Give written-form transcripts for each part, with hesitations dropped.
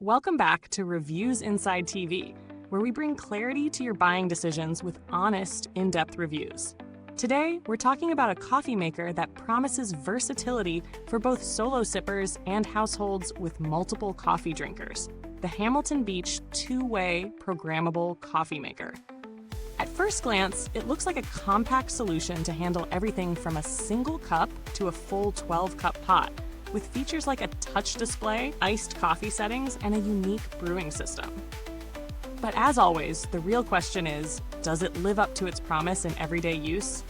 Welcome back to Reviews Inside TV, where we bring clarity to your buying decisions with honest, in-depth reviews. Today, we're talking about a coffee maker that promises versatility for both solo sippers and households with multiple coffee drinkers, the Hamilton Beach two-way programmable coffee maker. At first glance, it looks like a compact solution to handle everything from a single cup to a full 12-cup pot, with features like a touch display, iced coffee settings, and a unique brewing system. But as always, the real question is, does it live up to its promise in everyday use?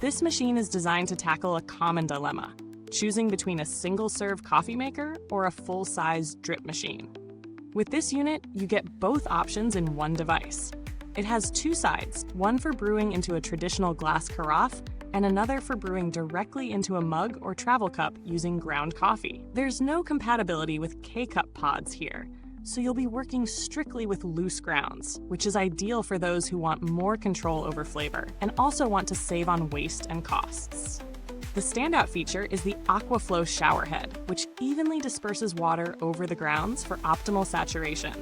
This machine is designed to tackle a common dilemma, choosing between a single-serve coffee maker or a full-size drip machine. With this unit, you get both options in one device. It has two sides, one for brewing into a traditional glass carafe and another for brewing directly into a mug or travel cup using ground coffee. There's no compatibility with K-cup pods here, so you'll be working strictly with loose grounds, which is ideal for those who want more control over flavor and also want to save on waste and costs. The standout feature is the AquaFlow showerhead, which evenly disperses water over the grounds for optimal saturation,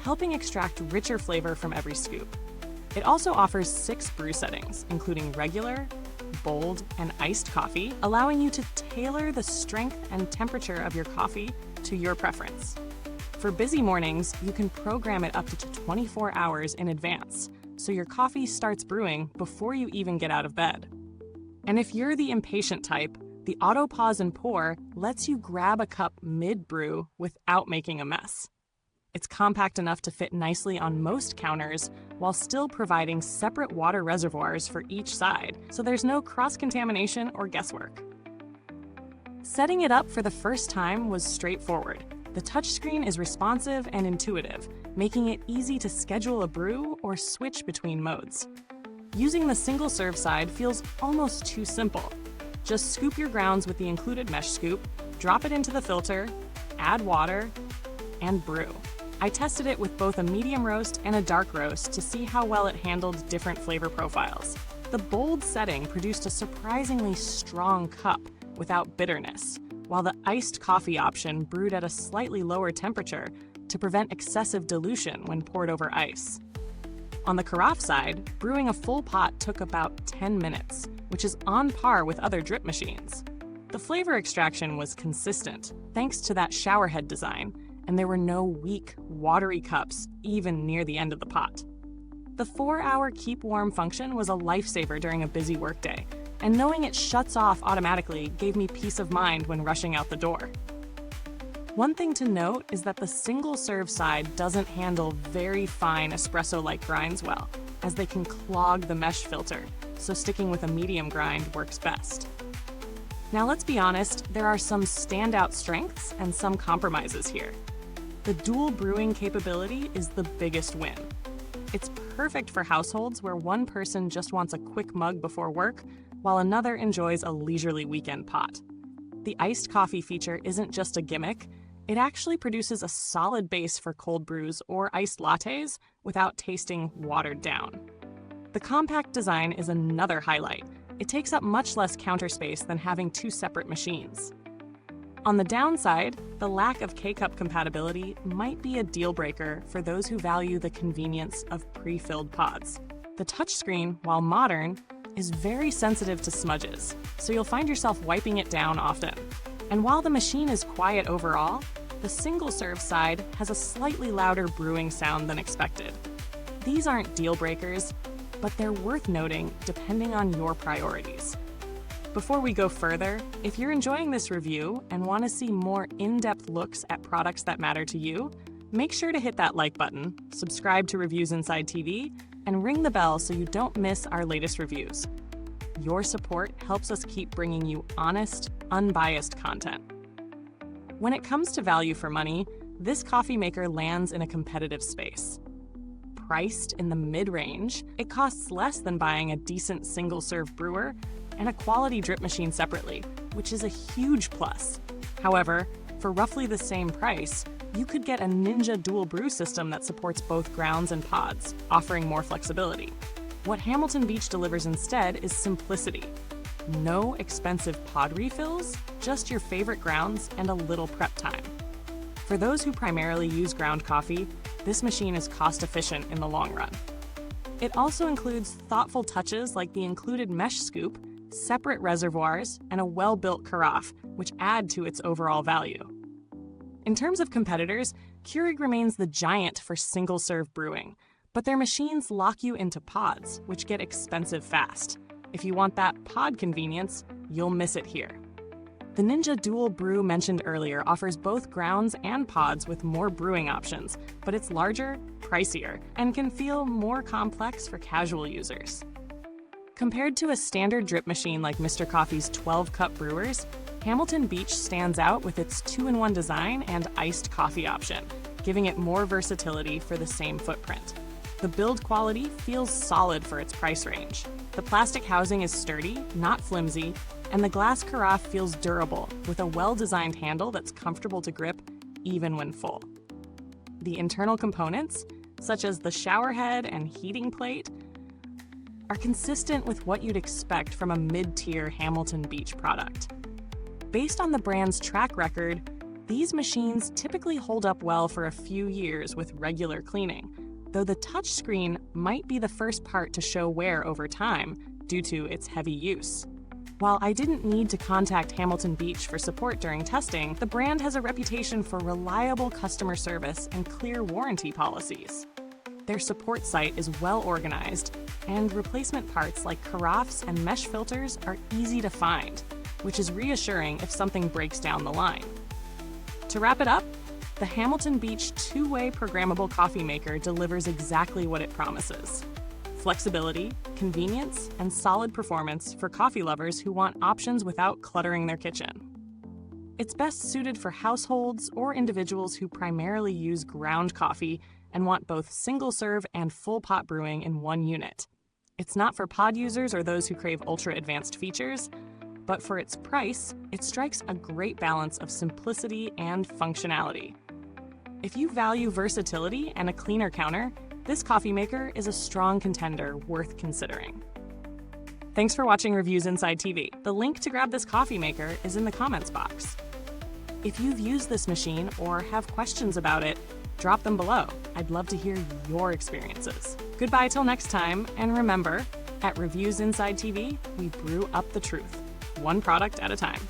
helping extract richer flavor from every scoop. It also offers 6 brew settings, including regular, bold, and iced coffee, allowing you to tailor the strength and temperature of your coffee to your preference. For busy mornings, you can program it up to 24 hours in advance, so your coffee starts brewing before you even get out of bed. And if you're the impatient type, the auto pause and pour lets you grab a cup mid-brew without making a mess. It's compact enough to fit nicely on most counters while still providing separate water reservoirs for each side, so there's no cross-contamination or guesswork. Setting it up for the first time was straightforward. The touchscreen is responsive and intuitive, making it easy to schedule a brew or switch between modes. Using the single-serve side feels almost too simple. Just scoop your grounds with the included mesh scoop, drop it into the filter, add water, and brew. I tested it with both a medium roast and a dark roast to see how well it handled different flavor profiles. The bold setting produced a surprisingly strong cup without bitterness, while the iced coffee option brewed at a slightly lower temperature to prevent excessive dilution when poured over ice. On the carafe side, brewing a full pot took about 10 minutes, which is on par with other drip machines. The flavor extraction was consistent, thanks to that showerhead design, and there were no weak, watery cups even near the end of the pot. The 4-hour keep warm function was a lifesaver during a busy workday, and knowing it shuts off automatically gave me peace of mind when rushing out the door. One thing to note is that the single-serve side doesn't handle very fine espresso-like grinds well, as they can clog the mesh filter, so sticking with a medium grind works best. Now let's be honest, there are some standout strengths and some compromises here. The dual brewing capability is the biggest win. It's perfect for households where one person just wants a quick mug before work, while another enjoys a leisurely weekend pot. The iced coffee feature isn't just a gimmick, it actually produces a solid base for cold brews or iced lattes without tasting watered down. The compact design is another highlight. It takes up much less counter space than having 2 separate machines. On the downside, the lack of K-cup compatibility might be a deal breaker for those who value the convenience of pre-filled pods. The touchscreen, while modern, is very sensitive to smudges, so you'll find yourself wiping it down often. And while the machine is quiet overall, the single-serve side has a slightly louder brewing sound than expected. These aren't deal breakers, but they're worth noting depending on your priorities. Before we go further, if you're enjoying this review and want to see more in-depth looks at products that matter to you, make sure to hit that like button, subscribe to Reviews Inside TV, and ring the bell so you don't miss our latest reviews. Your support helps us keep bringing you honest, unbiased content. When it comes to value for money, this coffee maker lands in a competitive space. Priced in the mid-range, it costs less than buying a decent single-serve brewer and a quality drip machine separately, which is a huge plus. However, for roughly the same price, you could get a Ninja dual brew system that supports both grounds and pods, offering more flexibility. What Hamilton Beach delivers instead is simplicity. No expensive pod refills, just your favorite grounds and a little prep time. For those who primarily use ground coffee, this machine is cost-efficient in the long run. It also includes thoughtful touches like the included mesh scoop, separate reservoirs, and a well-built carafe, which add to its overall value. In terms of competitors, Keurig remains the giant for single-serve brewing, but their machines lock you into pods, which get expensive fast. If you want that pod convenience, you'll miss it here. The Ninja Dual Brew mentioned earlier offers both grounds and pods with more brewing options, but it's larger, pricier, and can feel more complex for casual users. Compared to a standard drip machine like Mr. Coffee's 12-cup brewers, Hamilton Beach stands out with its 2-in-1 design and iced coffee option, giving it more versatility for the same footprint. The build quality feels solid for its price range. The plastic housing is sturdy, not flimsy, and the glass carafe feels durable, with a well-designed handle that's comfortable to grip even when full. The internal components, such as the showerhead and heating plate, are consistent with what you'd expect from a mid-tier Hamilton Beach product. Based on the brand's track record, these machines typically hold up well for a few years with regular cleaning, though the touchscreen might be the first part to show wear over time due to its heavy use. While I didn't need to contact Hamilton Beach for support during testing, the brand has a reputation for reliable customer service and clear warranty policies. Their support site is well organized, and replacement parts like carafes and mesh filters are easy to find, which is reassuring if something breaks down the line. To wrap it up, the Hamilton Beach two-way programmable coffee maker delivers exactly what it promises: flexibility, convenience, and solid performance for coffee lovers who want options without cluttering their kitchen. It's best suited for households or individuals who primarily use ground coffee and want both single-serve and full-pot brewing in one unit. It's not for pod users or those who crave ultra-advanced features, but for its price, it strikes a great balance of simplicity and functionality. If you value versatility and a cleaner counter, this coffee maker is a strong contender worth considering. Thanks for watching Reviews Inside TV. The link to grab this coffee maker is in the comments box. If you've used this machine or have questions about it, drop them below. I'd love to hear your experiences. Goodbye till next time, and remember, at Reviews Inside TV, we brew up the truth, one product at a time.